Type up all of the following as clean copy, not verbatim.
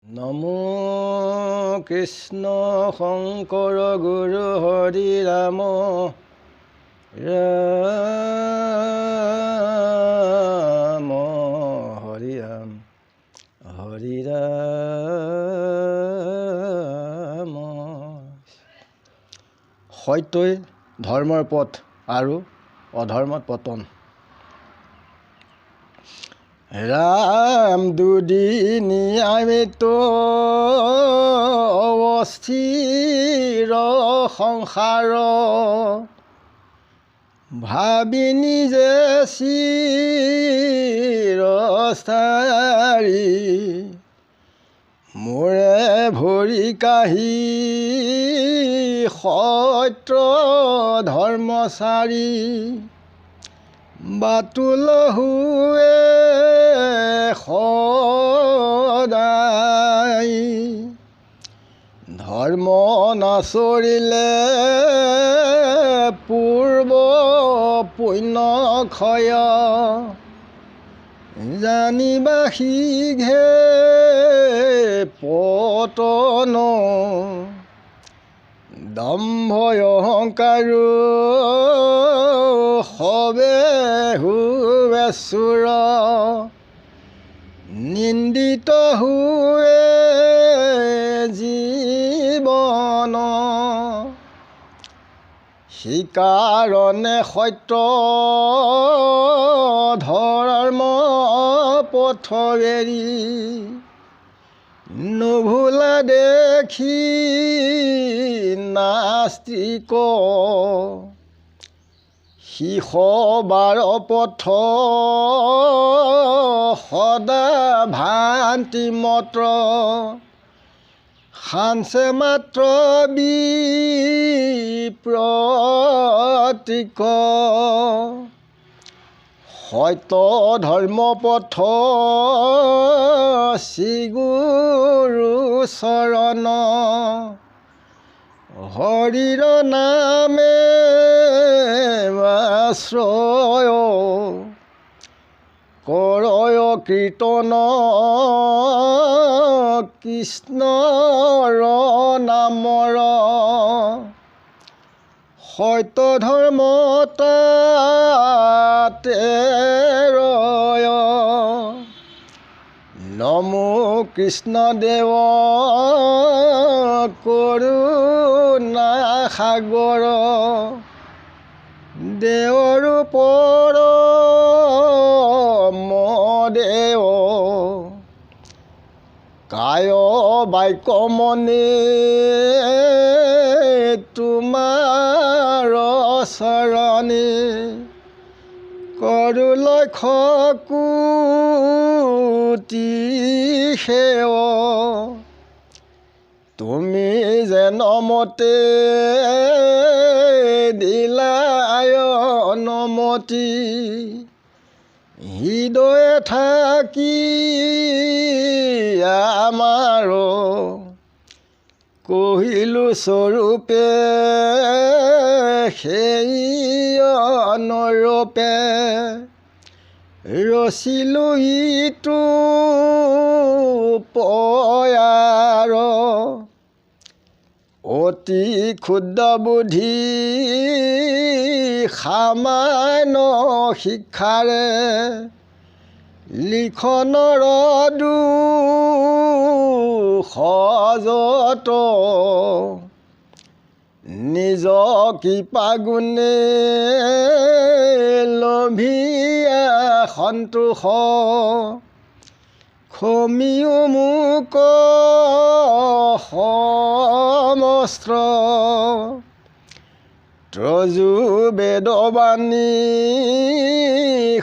নমো কৃষ্ণ শংকৰ গুৰু হৰি ৰাম ৰাম হৰি ৰাম হৰি ৰাম। সত্যই ধৰ্মৰ পথ আৰু অধৰ্মত পতন। ৰাম দুদিনীয়ামিত অস্থিৰ সংসাৰ, ভাবি নিজে চিৰস্থায়ী, মোৰে ভৰি কাঢ়ি সত্য ধৰ্মচাৰী, বাতুল হুৱে সদায়, ধৰ্ম নাচৰিলে পূৰ্ব পুণ্য ক্ষয়, জানিবা শীঘ্ৰে পতন, দম্ভ অহংকাৰো সবে হুৱেশ্বৰ, নিন্দিত হুৱে জীৱন, সিকাৰণে সত্য ধৰ্ম পথ এৰি, নুভুলা দেখি নাস্তিক, শিষ বাৰ পথ সদা ভ্ৰান্তি মত্ৰ, সাঞ্চে মাত্ৰ বিপ্ৰতীক, সত্য ধৰ্ম পথ শ্ৰীগুৰু চৰণ, হৰিৰ নামে আশ্ৰয়, কৰয় কীৰ্তন কৃষ্ণৰ নামৰ, সত্য ধৰ্ম তাতে ৰয়, নমো কৃষ্ণ দেৱ কৰোণা সাগৰ, দেৱৰ পৰম দেৱ, কায় বাক্য মনে তোমাৰ চৰণে, কৰো লক্ষ্য কোটি সেৱ, তুমি যেন মতে দিলায় অনুমতি, হৃদয়ে থাকি আমাৰ কহিলো স্বৰূপে, সেই অনুৰূপে ৰচিলো ইটো পয়াৰ, অতি ক্ষুদ্ৰ বুদ্ধি সামান্য শিক্ষাৰে, লিখনৰ সহজত, নিজ কৃপা গুণে লভিয়া সন্তোষ, ক্ষমিও মোক সমস্ত, ত্ৰজু বেদবাণী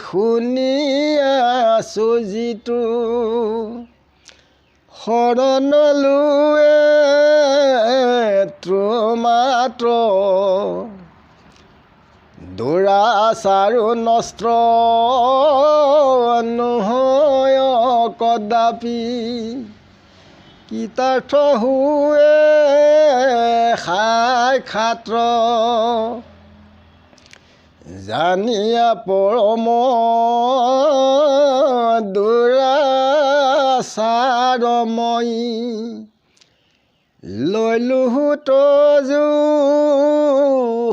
শুনি আছো যিটো, শৰণ লোৱে মাত্ৰ, দুৰাচাৰো নষ্ট নহয় কদাপি, কৃতাৰ্থ হুৱে সাক্ষাৎ, জানিয়া পৰম দুৰাচাৰময়ী লৈলোহু তজু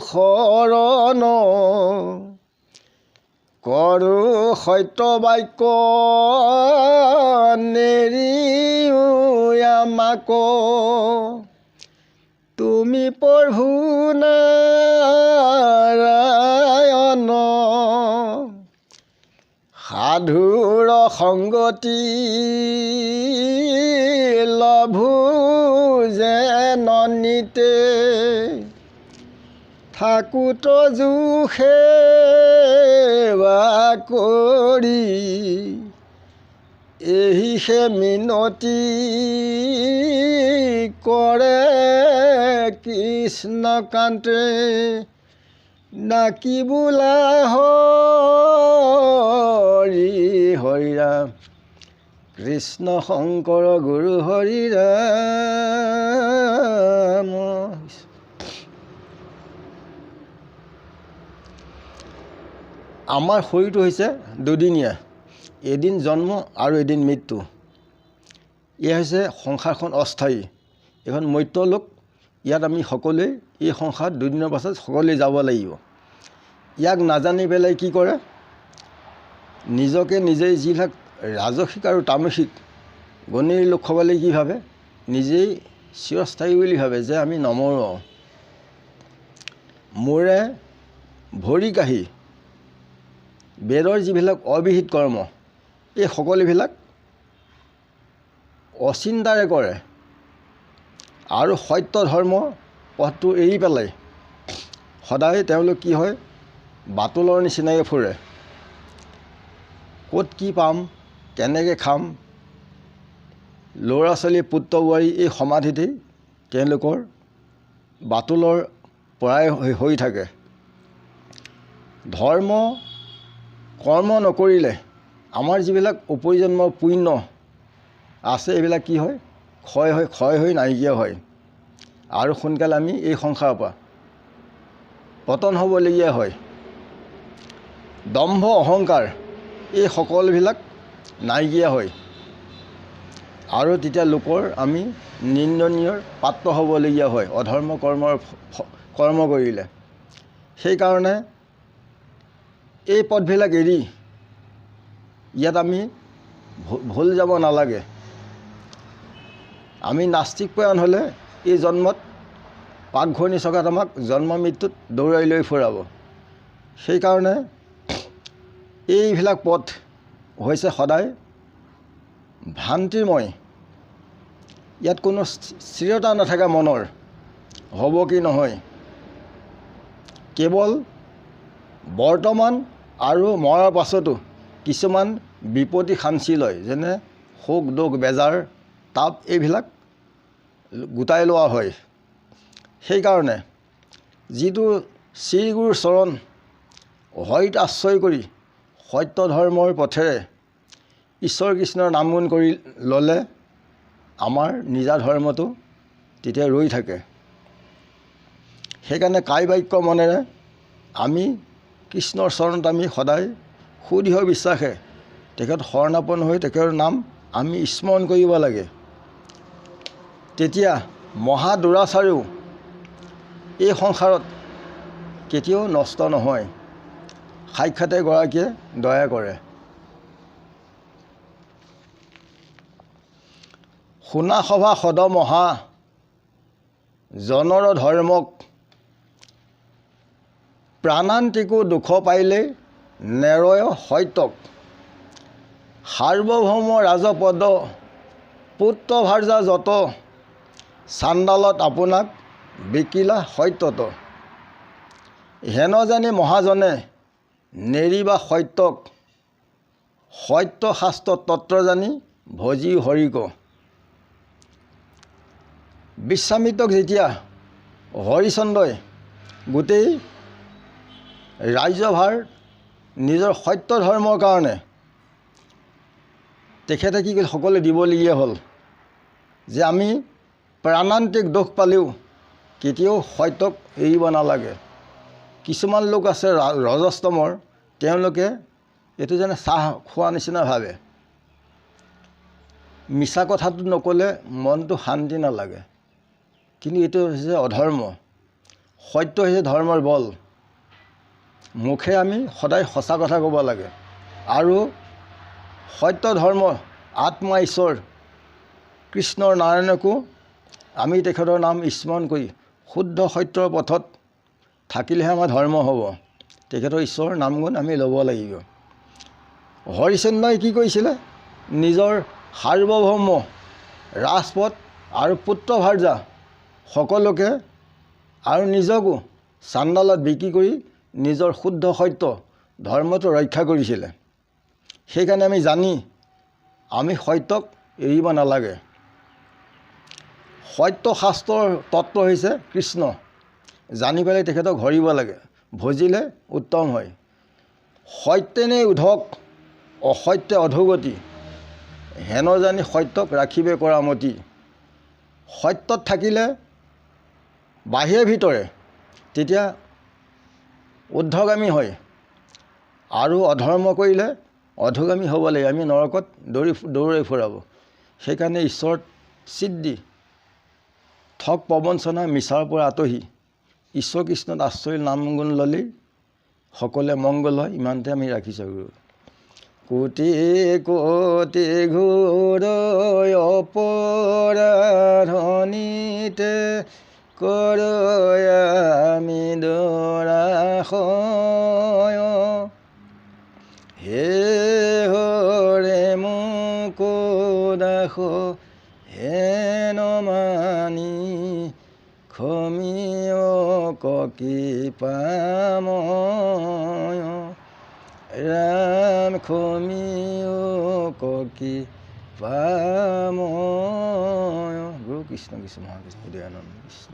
শৰণ কৰো সত্য বাক্য নেৰিও আমাক তুমি প্ৰভু নাৰায়ণ সাধুৰ সংগতি লভু যেন নিতে থাকুত সেৱা কৰি এহিহে মিনতি কৰে কৃষ্ণকান্তে নাকি বোলা হৰি হৰি ৰাম কৃষ্ণ শংকৰ গুৰু হৰি ৰাম। আমাৰ শৰীৰটো হৈছে দুদিনীয়া, এদিন জন্ম আৰু এদিন মৃত্যু। এয়া হৈছে সংসাৰখন অস্থায়ী, এইখন মৰ্ত্য লোক। ইয়াত আমি সকলোৱে এই সংসাৰত দুদিনৰ পাছত সকলোৱে যাব লাগিব। ইয়াক নাজানি পেলাই কি কৰে, নিজকে নিজেই যিবিলাক ৰাজসিক আৰু তামসিক গণিৰ লোকসকলে কি ভাবে, নিজেই চিৰস্থায়ী বুলি ভাবে যে আমি নমৰোঁ। মোৰে ভৰি কাঢ়ি বেদৰ যিবিলাক অবিহিত কৰ্ম, এই সকলোবিলাক অচিন্তাৰে কৰে আৰু সত্য ধৰ্ম পথটো এৰি পেলাই সদায় তেওঁলোক কি হয়, বাতুলৰ নিচিনাকৈ ফুৰে। ক'ত কি পাম, কেনেকৈ খাম, ল'ৰা ছোৱালী পুত্ৰ বোৱাৰী এই সমাধিতেই তেওঁলোকৰ বাতুলৰ পৰাই হৈ থাকে। ধৰ্ম কৰ্ম নকৰিলে আমাৰ যিবিলাক উপৰিজন্মৰ পুণ্য আছে এইবিলাক কি হয়, ক্ষয় হৈ নাইকিয়া হয় আৰু সোনকালে আমি এই সংসাৰৰ পৰা পতন হ'বলগীয়া হয়। দম্ভ অহংকাৰ এই সকলোবিলাক নাইকিয়া হয় আৰু তেতিয়া লোকৰ আমি নিন্দনীয়ৰ পাত্ৰ হ'বলগীয়া হয় অধৰ্ম কৰ্ম কৰিলে। সেইকাৰণে এই পথবিলাক এৰি ইয়াত আমি ভুল যাব নালাগে। আমি নাস্তিক পৰায়ণ হ'লে এই জন্মত পাকঘূৰ্ণি চকাত আমাক জন্ম মৃত্যুত দৌৰাই লৈ ফুৰাব। সেইকাৰণে এইবিলাক পথ হৈছে সদায় ভ্ৰান্তিময়। ইয়াত কোনো স্থিৰতা নাথাকে মনৰ, হ'ব কি নহয়। কেৱল বৰ্তমান আৰু মৰাৰ পাছতো কিছুমান বিপত্তি সাঞ্চি লয়, যেনে শোক দুখ বেজাৰ তাপ এইবিলাক গোটাই লোৱা হয়। সেইকাৰণে যিটো শ্ৰীগুৰুৰ চৰণ হৰিত আশ্ৰয় কৰি সত্য ধৰ্মৰ পথেৰে ঈশ্বৰ কৃষ্ণৰ নাম গুণ কৰি ল'লে আমাৰ নিজা ধৰ্মটো তেতিয়া ৰৈ থাকে। সেইকাৰণে কায় বাক্য মনেৰে আমি কৃষ্ণৰ চৰণত আমি সদায় সুদৃঢ় বিশ্বাসে তেখেত শৰণাপন্ন হৈ তেখেতৰ নাম আমি স্মৰণ কৰিব লাগে। তেতিয়া মহা দুৰাচাৰেও এই সংসাৰত কেতিয়াও নষ্ট নহয়, সাক্ষাতে গৰাকীয়ে দয়া কৰে। শুনা সভা সদ মহা জনৰ ধৰ্মক প্ৰাণান্তিকো দুখ পাইলে নেৰয় সত্যক সাৰ্বভৌম ৰাজপদ পুত্ৰ ভাৰ্যা যত চাণ্ডালত আপোনাক বিকিলা সত্যত হেন জানি মহাজনে নেৰিবা সত্যক সত্য শাস্ত্ৰ তত্ত্ব জানি ভজি হৰিক। বিশ্বামিত্ৰক যেতিয়া হৰিচন্দ্ৰই গোটেই ৰাজ্যভাৰ নিজৰ সত্য ধৰ্মৰ কাৰণে তেখেতে কি কৰিলে, সকলোৱে দিবলগীয়া হ'ল যে আমি প্ৰাণান্তিক দুখ পালেও কেতিয়াও সত্যক এৰিব নালাগে। কিছুমান লোক আছে ৰজস্তমৰ, তেওঁলোকে এইটো যেনে চাহ খোৱা নিচিনা ভাবে। মিছা কথাটো নক'লে মনটো শান্তি নালাগে, কিন্তু এইটো হৈছে অধৰ্ম। সত্য হৈছে ধৰ্মৰ বল। মুখে আমি সদায় সঁচা কথা ক'ব লাগে, আৰু সত্য ধৰ্ম আত্মা ঈশ্বৰ কৃষ্ণৰ নাৰায়ণকো আমি তেখেতৰ নাম স্মৰণ কৰি শুদ্ধ সত্যৰ পথত থাকিলেহে আমাৰ ধৰ্ম হ'ব। তেখেতৰ ঈশ্বৰৰ নামগুণ আমি ল'ব লাগিব। হৰিচন্দ্ৰই কি কৰিছিলে? নিজৰ সাৰ্বভৌম ৰাজপথ আৰু পুত্ৰ ভাৰ্যা সকলোকে আৰু নিজকো চাণ্ডালত বিক্ৰী কৰি নিজৰ শুদ্ধ সত্য ধৰ্মটো ৰক্ষা কৰিছিলে। সেইকাৰণে আমি জানি আমি সত্যক এৰিব নালাগে। সত্য শাস্ত্ৰৰ তত্ত্ব হৈছে কৃষ্ণ। জানি পেলাই তেখেতক ধৰিব লাগে, ভজিলে উত্তম হয়। সত্যেনে উধক অসত্যে অধোগতি, হেন জানি সত্যক ৰাখিবে কৰা মতি। সত্যত থাকিলে বাহিৰে ভিতৰে তেতিয়া উৰ্ধ্বগামী হয়, আৰু অধৰ্ম কৰিলে অধোগামী হ'ব লাগে। আমি নৰকত দৌৰাই ফুৰাব। সেইকাৰণে ঈশ্বৰত চিত দি ঠগ প্ৰবঞ্চনা মিছাৰ পৰা আঁতৰি ঈশ্বৰ কৃষ্ণত আশ্ৰয় নাম গুণ ল'লেই সকলোৱে মংগল হয়। ইমানতে আমি ৰাখিছোঁ। কোটি কোটি ঘোৰ অপৰাধনীতে কৰৈ আমি দৰাশয়, হে হৰে মোকো দাস হেন মানি ক্ষমিয় কৃপাময়, ৰাম ক্ষমিয় কৃপাময়। গুৰু কৃষ্ণ কৃষ্ণ মহাকৃষ্ণ দয়ানন্দ কৃষ্ণ।